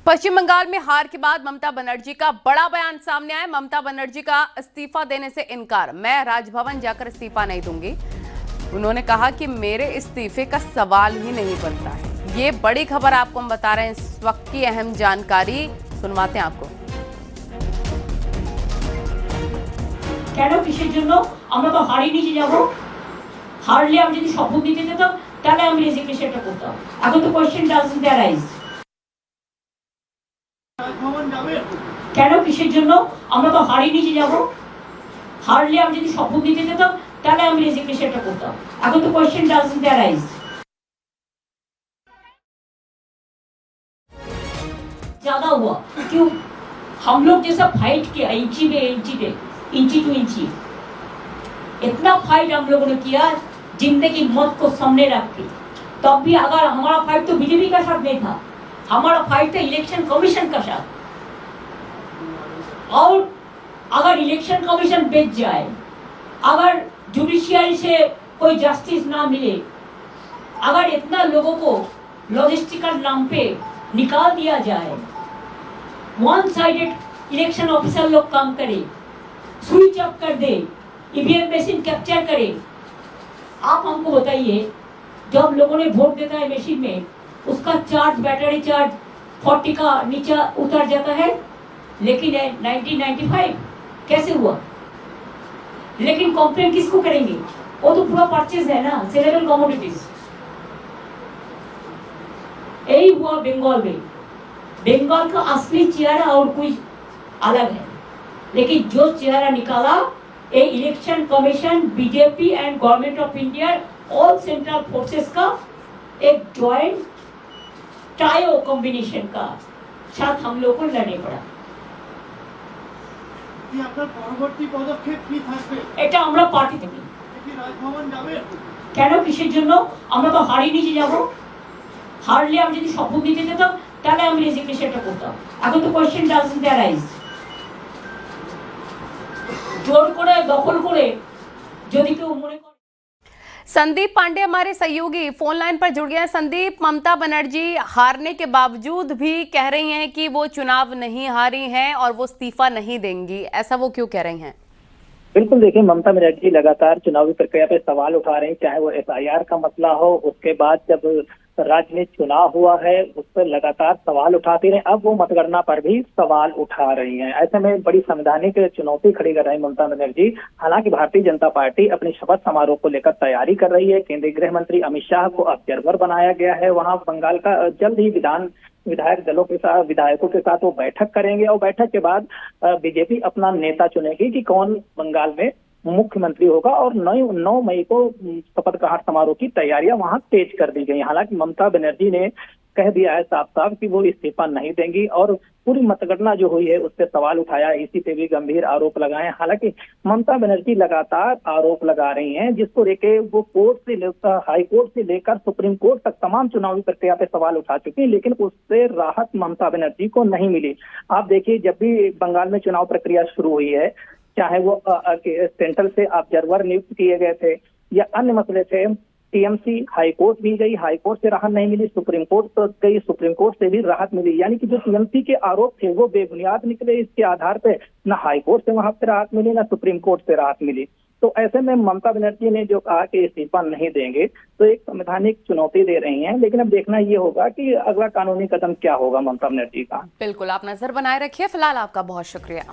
पश्चिम बंगाल में हार के बाद ममता बनर्जी का बड़ा बयान सामने आया। ममता बनर्जी का इस्तीफा देने से इनकार। मैं राजभवन जाकर इस्तीफा नहीं दूंगी। उन्होंने कहा कि मेरे इस्तीफे का सवाल ही नहीं बनता है। ये बड़ी खबर आपको हम बता रहे हैं। इस वक्त की अहम जानकारी सुनवाते हैं आपको। কেন কিসের জন্য আমরা তো হারিয়ে নিয়ে যাব, হারলে আমি যদি শপথ নিতে যেতাম তাহলে আমি রেজিগনেশনটা করতাম। এখন তো কোশ্চেন ডাজন্ট অ্যারাইজ। কেন কিসের জন্য আমরা তো হারিয়ে নিয়ে যাব, হারলে আমি যদি শপথ নিতে যেতাম তাহলে আমি রেজিগনেশনটা করতাম। এখন তো কোশ্চেন ডাজন্ট অ্যারাইজ। ज्यादा हुआ क्यों? हम लोग जैसा फाइट किया इंची टू इंची, इतना फाइट हम लोगों ने किया जिंदगी मौत को सामने रख के। तब भी अगर हमारा फाइट तो बीजेपी का साथ नहीं था, हमारा फाइट था इलेक्शन कमीशन का साथ। और अगर इलेक्शन कमीशन बेच जाए, अगर जुडिशियरी से कोई जस्टिस ना मिले, अगर इतना लोगों को लॉजिस्टिकल नाम पे निकाल दिया जाए, वन साइडेड इलेक्शन ऑफिसर लोग काम करे, स्विच ऑफ कर दे, ईवीएम मशीन कैप्चर करे। आप हमको बताइए, जब लोगों ने वोट देता है मशीन में, उसका चार्ज बैटरी चार्ज 40 का नीचे उतर जाता है, लेकिन 1995 कैसे हुआ? लेकिन कंप्लेन किसको करेंगे? वो तो पूरा परचेज है ना, सेलेबल कमोडिटीज। यही हुआ बंगाल में। बंगाल का असली चेहरा और कोई अलग है, लेकिन जो चेहरा निकाला ये election commission, BJP and government of India, all central forces का एक जॉइंट टायो कॉम्बिनेशन का साथ हम लोग को लड़ने पड़ा। পরবর্তী পদক্ষেপ কি থাকবে? এটা আমরা পার্টি থেকে রাজভবন যাবে। কেন কিসের জন্য? আমরা তো হারিয়ে নিয়ে যাব, হারলে আমি যদি শপথ নিতে যেতাম তাহলে আমি রেজিগনেশনটা করতাম। এখন তো কোশ্চেন ডাজন্ট অ্যারাইজ। জোর করে দখল করে যদি কেউ মনে করে। संदीप पांडे हमारे सहयोगी फोन लाइन पर जुड़ गए हैं। संदीप, ममता बनर्जी हारने के बावजूद भी कह रही हैं कि वो चुनाव नहीं हारी हैं और वो इस्तीफा नहीं देंगी, ऐसा वो क्यों कह रही हैं? बिल्कुल, देखिए, ममता बनर्जी लगातार चुनावी प्रक्रिया पे सवाल उठा रही हैं, चाहे वो एफआईआर का मसला हो, उसके बाद जब राज्य में चुनाव हुआ है उस पर लगातार सवाल उठाती रहे। अब वो मतगणना पर भी सवाल उठा रही हैं। ऐसे में बड़ी संवैधानिक चुनौती खड़ी कर रही ममता बनर्जी। हालांकि भारतीय जनता पार्टी अपने शपथ समारोह को लेकर तैयारी कर रही है। केंद्रीय गृह मंत्री अमित शाह को ऑब्जर्वर बनाया गया है। वहां बंगाल का जल्द ही विधायक दलों के साथ, विधायकों के साथ वो बैठक करेंगे और बैठक के बाद बीजेपी अपना नेता चुनेगी कि कौन बंगाल में मुख्यमंत्री होगा। और 9 मई को शपथ ग्रहण समारोह की तैयारियां वहां तेज कर दी गई। हालांकि ममता बनर्जी ने कह दिया है साफ साफ कि वो इस्तीफा नहीं देंगी और पूरी मतगणना जो हुई है उस पर सवाल उठाया, इसी पे भी गंभीर आरोप लगाए। हालांकि ममता बनर्जी लगातार आरोप लगा रही हैं, जिसको लेके वो कोर्ट से लेकर, हाई कोर्ट से लेकर सुप्रीम कोर्ट तक तमाम चुनावी प्रक्रिया पे सवाल उठा चुकी है, लेकिन उससे राहत ममता बनर्जी को नहीं मिली। आप देखिए, जब भी बंगाल में चुनाव प्रक्रिया शुरू हुई है, चाहे वो सेंट्रल से ऑब्जर्वर नियुक्त किए गए थे या अन्य मसले थे, टीएमसी हाई कोर्ट भी गई, हाई कोर्ट से राहत नहीं मिली, सुप्रीम कोर्ट तो गई, सुप्रीम कोर्ट से भी राहत मिली। यानी कि जो टीएमसी के आरोप थे वो बेबुनियाद निकले। इसके आधार पे न हाई कोर्ट से वहां पे राहत मिली, न सुप्रीम कोर्ट से राहत मिली। तो ऐसे में ममता बनर्जी ने जो कहा कि इस्तीफा नहीं देंगे, तो एक संवैधानिक चुनौती दे रही हैं। लेकिन अब देखना ये होगा कि अगला कानूनी कदम क्या होगा ममता बनर्जी का। बिल्कुल, आप नजर बनाए रखिए। फिलहाल आपका बहुत शुक्रिया।